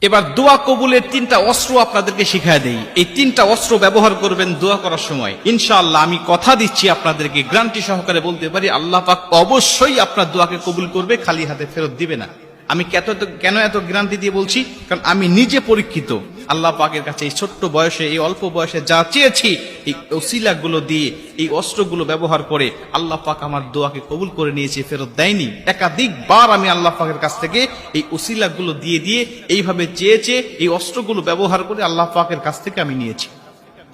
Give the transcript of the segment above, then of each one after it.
এবার দোয়া কবুলের তিনটা অস্ত্র আপনাদেরকে শিখায় দেই। এই তিনটা অস্ত্র ব্যবহার করবেন দোয়া করার সময়। ইনশাআল্লাহ আমি কথা দিচ্ছি আপনাদেরকে, গ্যারান্টি সহকারে বলতে পারি আল্লাহ পাক অবশ্যই আপনার দোয়াকে কবুল করবে, খালি হাতে ফেরত দিবে না। আমি কেন এত গ্যারান্টি দিয়ে বলছি, কারণ আমি নিজে পরীক্ষিত। আল্লাহ পাকের কাছে এই ছোট্ট বয়সে, এই অল্প বয়সে যা চেয়েছি, এই ওসিলাগুলো দিয়ে, এই অস্ত্রগুলো ব্যবহার করে আল্লাহ পাক আমার দোয়াকে কবুল করে নিয়েছে, ফেরত দেয়নি। একাধিকবার আমি আল্লাহ পাকের কাছ থেকে এই ওসিলাগুলো দিয়ে এইভাবে চেয়েছে, এই অস্ত্রগুলো ব্যবহার করে আল্লাহ পাকের কাছ থেকে আমি নিয়েছি।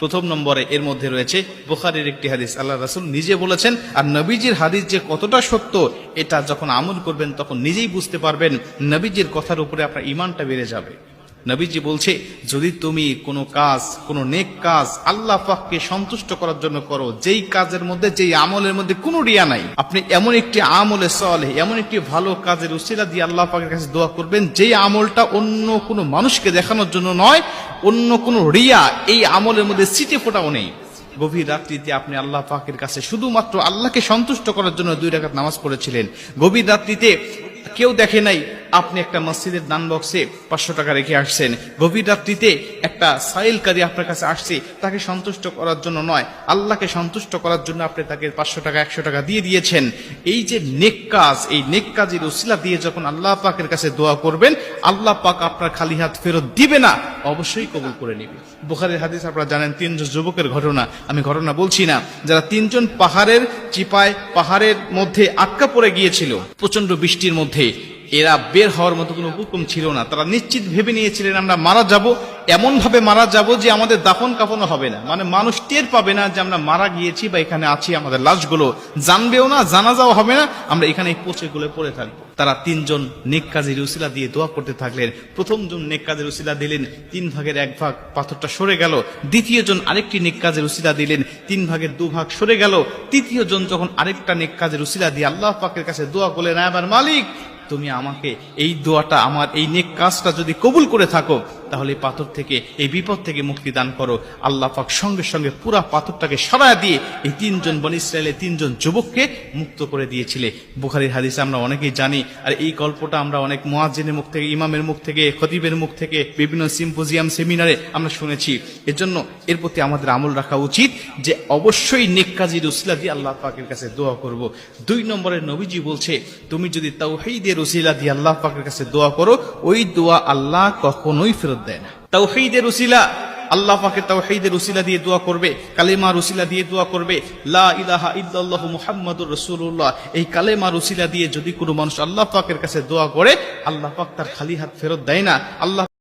প্রথম নম্বরে এর মধ্যে রয়েছে বুখারীর একটি হাদিস। আল্লাহ রাসূল নিজে বলেছেন, আর নবীজির হাদিস যে কতটা সত্য এটা যখন আমল করবেন তখন নিজেই বুঝতে পারবেন, নবীজির কথার উপরে আপনার ঈমানটা বেড়ে যাবে। নবীজি বলছে, যদি তুমি কোনো কাজ, কোনো নেক কাজ আল্লাহ পাককে সন্তুষ্ট করার জন্য করো, যেই কাজের মধ্যে, যেই আমলের মধ্যে কোনো রিয়া নাই, আপনি এমন একটি আমলে সালেহ, এমন একটি ভালো কাজের উসিলা দিয়ে আল্লাহ পাকের কাছে দোয়া করবেন, যেই আমলটা অন্য কোনো মানুষকে দেখানোর জন্য নয়, অন্য কোনো রিয়া এই আমলের মধ্যে ছিটে ফোটাও নেই। গভীর রাত্রিতে আপনি আল্লাহ পাকের কাছে শুধুমাত্র আল্লাহকে সন্তুষ্ট করার জন্য 2 রাকাত নামাজ পড়েছিলেন। গভীর রাত্রিতে কেউ দেখে নাই, আপনি একটা মসজিদের দান বক্সে 500 টাকা রেখে আসছেন। গভীর রাত্রিতে একটা সাইলকারী আপনার কাছে আসছে, তাকে সন্তুষ্ট করার জন্য নয়, আল্লাহকে সন্তুষ্ট করার জন্য আপনি তাকে 500 টাকা 100 টাকা দিয়ে দিয়েছেন। এই যে নেক কাজ, এই নেক কাজের উসিলা দিয়ে যখন আল্লাহ পাকের কাছে দোয়া করবেন, আল্লাহ পাক আপনার খালি হাত ফেরত দিবে না, অবশ্যই কবুল করে নেবে। বুখারীর হাদিস আপনারা জানেন, 3 জন যুবকের ঘটনা, আমি ঘটনা বলছি না, যারা 3 জন পাহাড়ের চিপায়, পাহাড়ের মধ্যে আটকা পড়ে গিয়েছিল প্রচন্ড বৃষ্টির মধ্যে। এরা বের হওয়ার মতো কোনো হুকুম ছিল না। তারা নিশ্চিত ভেবে নিয়েছিলেন, আমরা মারা যাব, এমন ভাবে মারা যাব যে আমাদের দাফন কাফনও হবে না, মানে মানুষ টের পাবে না যে আমরা মারা গিয়েছি বা এখানে আছি, আমাদের লাশগুলো জানবেও না, জানাজাও হবে না, আমরা এখানে পচে গলে পড়ে থাকবো। তারা 3 জন নেক কাজের উসিলা দিয়ে দোয়া করতে থাকলেন। প্রথম জন নেক কাজের উসিলা দিলেন, 3 ভাগের 1 ভাগ পাথরটা সরে গেল। দ্বিতীয় জন আরেকটি নেক কাজের উসিলা দিলেন, 3 ভাগের 2 ভাগ সরে গেল। তৃতীয় জন যখন আরেকটা নেক কাজের উসিলা দিয়ে আল্লাহ পাকের কাছে দোয়া করলেন, আমার মালিক, তুমি আমাকে এই দোয়াটা, আমার এই নেক কাজটা যদি কবুল করে থাকো, তাহলে এই পাথর থেকে, এই বিপদ থেকে মুক্তি দান করো। আল্লাহ পাক সঙ্গে সঙ্গে পুরা পাথরটাকে সরায় দিয়ে এই 3 জন বনী ইসরায়েলের 3 জন যুবককে মুক্ত করে দিয়েছিলে। বুখারীর হাদিসে আমরা অনেকেই জানি, আর এই গল্পটা আমরা অনেক মুয়াজ্জিনের মুখ থেকে, ইমামের মুখ থেকে, খতিবের মুখ থেকে, বিভিন্ন সিম্পোজিয়াম, সেমিনারে আমরা শুনেছি। এজন্য এর প্রতি আমাদের আমল রাখা উচিত যে অবশ্যই নেক কাজের উসিলা দিয়ে আল্লাহ পাকের কাছে দোয়া করব। 2 নম্বরে নবীজি বলছে, তুমি যদি তাওহীদের উসিলা দিয়ে আল্লাহ পাকের কাছে দোয়া করো, ওই দোয়া আল্লাহ কখনোই ফেরত দেয় না। তাওহীদের উসিলা, আল্লাহ পাকের তাওহীদের উসিলা দিয়ে দোয়া করবে, কালেমার উসিলা দিয়ে দোয়া করবে, লা ইলাহা ইল্লাল্লাহু মুহাম্মাদুর রাসূলুল্লাহ, এই কালেমার উসিলা দিয়ে যদি কোনো মানুষ আল্লাহ পাকের কাছে দোয়া করে, আল্লাহ পাক তার খালি হাত ফেরত দেয় না। আল্লাহ